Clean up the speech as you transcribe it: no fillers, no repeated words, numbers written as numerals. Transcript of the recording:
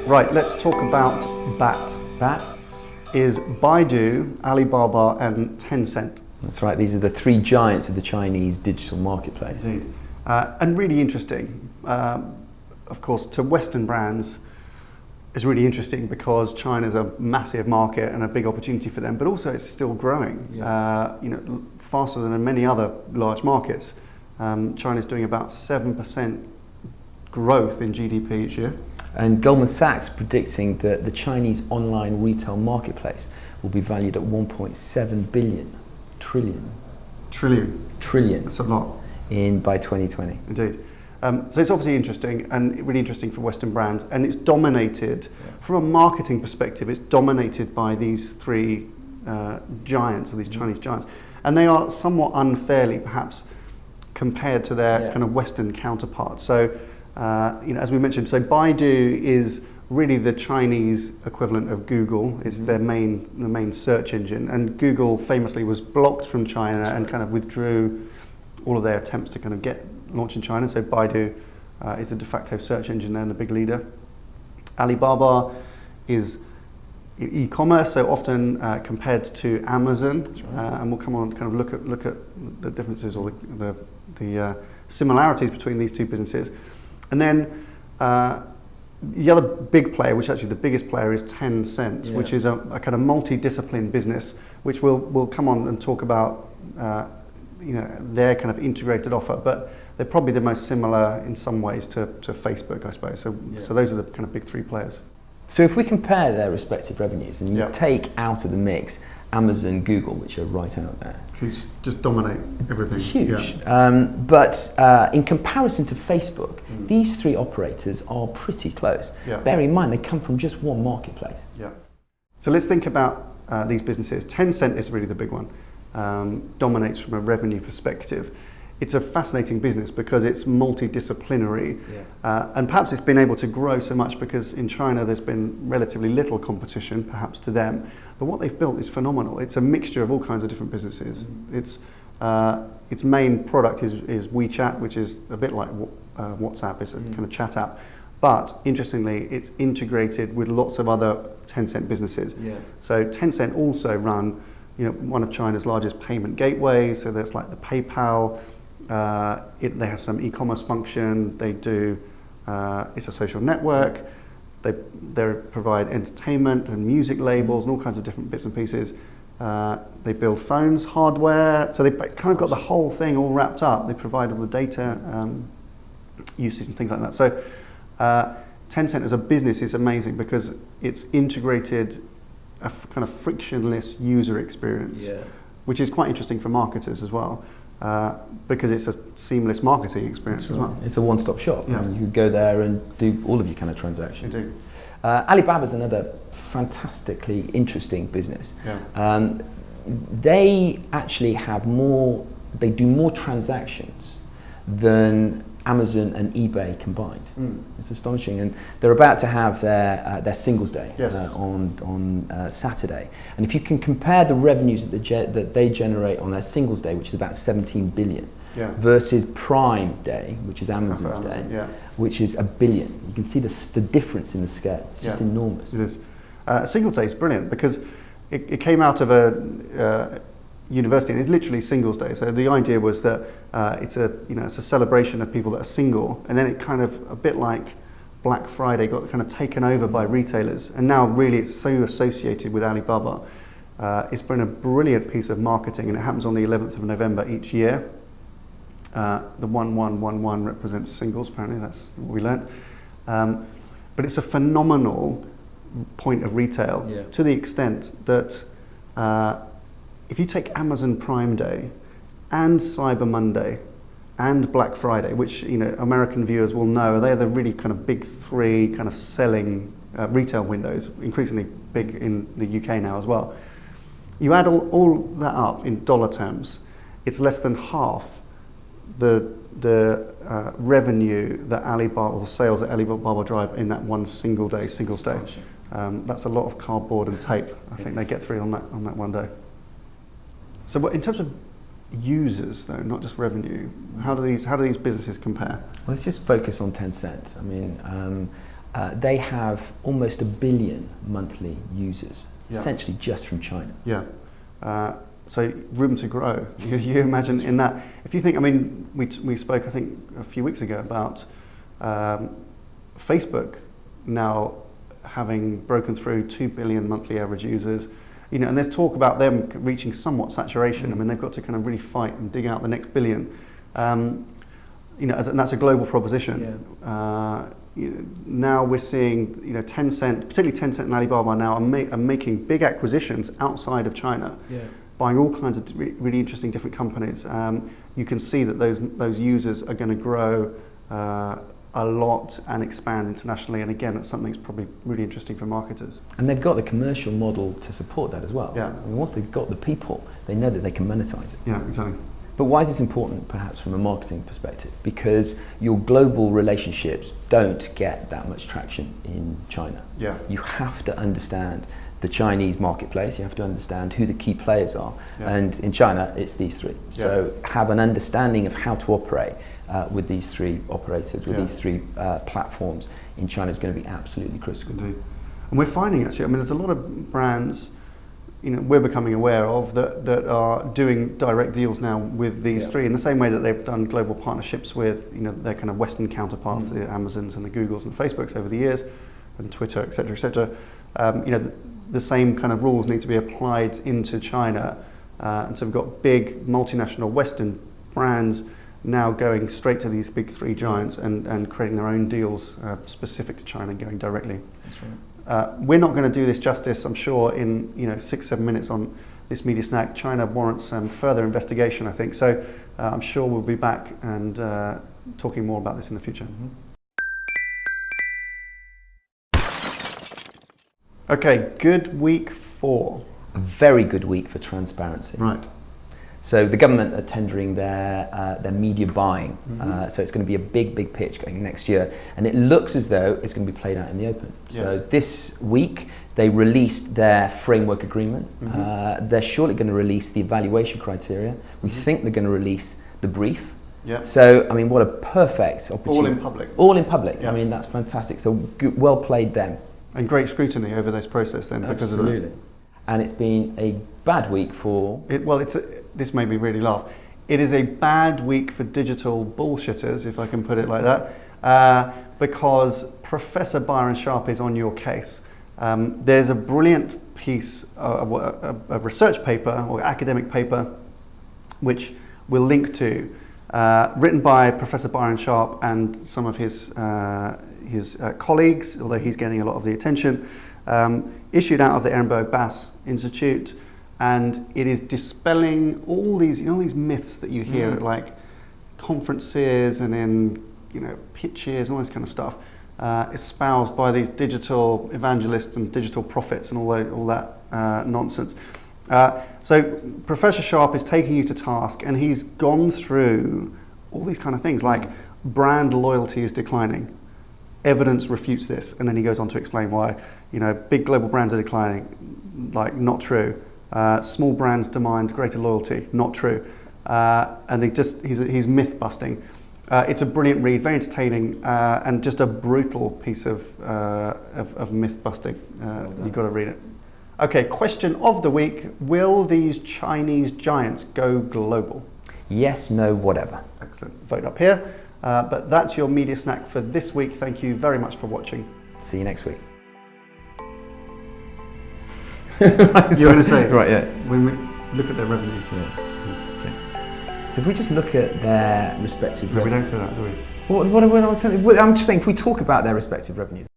Right, let's talk about BAT. BAT is Baidu, Alibaba and Tencent. That's right, these are the three giants of the Chinese digital marketplace. Indeed. And really interesting. Of course, to Western brands, it's really interesting because China's a massive market and a big opportunity for them, but also it's still growing. Yeah. Faster than in many other large markets. China's doing about 7% growth in GDP each year. And Goldman Sachs predicting that the Chinese online retail marketplace will be valued at 1.7 billion trillion. That's a lot. By 2020. Indeed. So it's obviously interesting and really interesting for Western brands, and it's dominated, from a marketing perspective, it's dominated by these three giants, or these Chinese giants, and they are somewhat unfairly perhaps compared to their kind of Western counterparts. So, as we mentioned, so Baidu is really the Chinese equivalent of Google. It's the main search engine, and Google famously was blocked from China and kind of withdrew all of their attempts to kind of launch in China. So Baidu is the de facto search engine there and the big leader. Alibaba is e-commerce, so often compared to Amazon, and we'll come on and kind of look at the differences or the similarities between these two businesses. And then the other big player, which actually the biggest player, is Tencent, which is a kind of multidiscipline business, which we'll come on and talk about. Their kind of integrated offer, but they're probably the most similar in some ways to Facebook, I suppose. So those are the kind of big three players. So if we compare their respective revenues and you take out of the mix Amazon, Google, which are right out there, who's just dominate everything. Huge. But in comparison to Facebook, these three operators are pretty close. Bear in mind, they come from just one marketplace. So let's think about these businesses. Tencent is really the big one. Dominates from a revenue perspective. It's a fascinating business because it's multidisciplinary, and perhaps it's been able to grow so much because in China there's been relatively little competition, perhaps to them. But what they've built is phenomenal. It's a mixture of all kinds of different businesses. Its main product is WeChat, which is a bit like WhatsApp. It's a kind of chat app. But interestingly, it's integrated with lots of other Tencent businesses. So Tencent also run one of China's largest payment gateways, so there's like the PayPal, they have some e-commerce function, they do, it's a social network, they provide entertainment and music labels and all kinds of different bits and pieces. They build phones, hardware, so they've kind of got the whole thing all wrapped up. They provide all the data usage and things like that. So Tencent as a business is amazing because it's integrated a kind of frictionless user experience, which is quite interesting for marketers as well, because it's a seamless marketing experience as well. It's a one-stop shop. I mean, you could go there and do all of your kind of transactions. Indeed. Alibaba's another fantastically interesting business. They actually have they do more transactions than Amazon and eBay combined. It's astonishing, and they're about to have their Singles Day on Saturday. And if you can compare the revenues that they generate on their Singles Day, which is about 17 billion, versus Prime Day, which is Amazon's day, which is $1 billion, you can see the difference in the scale. It's just enormous. It is. Singles Day is brilliant because it came out of a university, and it's literally Singles Day. So the idea was that it's a celebration of people that are single, and then it kind of, a bit like Black Friday, got kind of taken over by retailers, and now really it's so associated with Alibaba. It's been a brilliant piece of marketing, and it happens on the 11th of November each year. The 1111 represents singles, apparently, that's what we learnt. But it's a phenomenal point of retail to the extent that if you take Amazon Prime Day and Cyber Monday and Black Friday, which American viewers will know, they're the really kind of big three kind of selling retail windows, increasingly big in the UK now as well. You add all that up in dollar terms, it's less than half the revenue that Alibaba, or sales that Alibaba drive in that one single day, Singles Day. That's a lot of cardboard and tape. I think they get through on that one day. So in terms of users, though, not just revenue, how do these businesses compare? Well, let's just focus on Tencent. I mean, they have almost 1 billion monthly users, essentially just from China. Yeah. So room to grow. You imagine in that. If you think, I mean, we spoke, I think, a few weeks ago about Facebook now having broken through 2 billion monthly average users. You know, and there's talk about them reaching somewhat saturation. I mean, they've got to kind of really fight and dig out the next billion. You know, and that's a global proposition. You know, now we're seeing, you know, Tencent, particularly Tencent and Alibaba now are making big acquisitions outside of China, buying all kinds of really interesting different companies. You can see that those users are going to grow a lot and expand internationally, and again, that's something that's probably really interesting for marketers. And they've got the commercial model to support that as well. Yeah. I mean, once they've got the people, they know that they can monetize it. Yeah, exactly. But why is this important, perhaps, from a marketing perspective? Because your global relationships don't get that much traction in China. Yeah. You have to understand the Chinese marketplace, you have to understand who the key players are. And in China, it's these three. So have an understanding of how to operate with these three operators, with these three platforms in China is going to be absolutely critical. Indeed. And we're finding, actually, I mean, there's a lot of brands, you know, we're becoming aware of that are doing direct deals now with these three in the same way that they've done global partnerships with, you know, their kind of Western counterparts, the Amazons and the Googles and Facebooks over the years, and Twitter, et cetera, et cetera. You know, the same kind of rules need to be applied into China. And so we've got big multinational Western brands now going straight to these big three giants and creating their own deals specific to China and going directly. That's right. We're not going to do this justice, I'm sure, in 6-7 minutes on this media snack. China warrants some further investigation, I think. So I'm sure we'll be back and talking more about this in the future. Okay, good week 4. A very good week for transparency. Right. So the government are tendering their media buying. So it's going to be a big pitch going next year. And it looks as though it's going to be played out in the open. So this week, they released their framework agreement. They're shortly going to release the evaluation criteria. We think they're going to release the brief. Yeah. So, I mean, what a perfect opportunity. All in public. All in public. Yeah. I mean, that's fantastic. So well played them. And great scrutiny over this process then. Because of that. And it's been a bad week for... This made me really laugh. It is a bad week for digital bullshitters, if I can put it like that, because Professor Byron Sharp is on your case. There's a brilliant piece of a research paper or academic paper, which we'll link to, written by Professor Byron Sharp and some of his colleagues, although he's getting a lot of the attention, issued out of the Ehrenberg Bass Institute. And it is dispelling all these, these myths that you hear at like conferences and in, pitches and all this kind of stuff, espoused by these digital evangelists and digital prophets and all that nonsense. So Professor Sharp is taking you to task, and he's gone through all these kind of things like brand loyalty is declining. Evidence refutes this, and then he goes on to explain why, big global brands are declining, like not true. Small brands demand greater loyalty, not true. And he's myth busting. It's a brilliant read, very entertaining, and just a brutal piece of myth busting. You've got to read it. Okay, question of the week: will these Chinese giants go global? Yes, no, whatever. Excellent. Vote up here. But that's your media snack for this week. Thank you very much for watching. See you next week. You're going to say, right? Yeah. When we look at their revenue. Yeah. Okay. So if we just look at their respective, we don't say that, do we? What am I telling you? I'm just saying, if we talk about their respective revenues.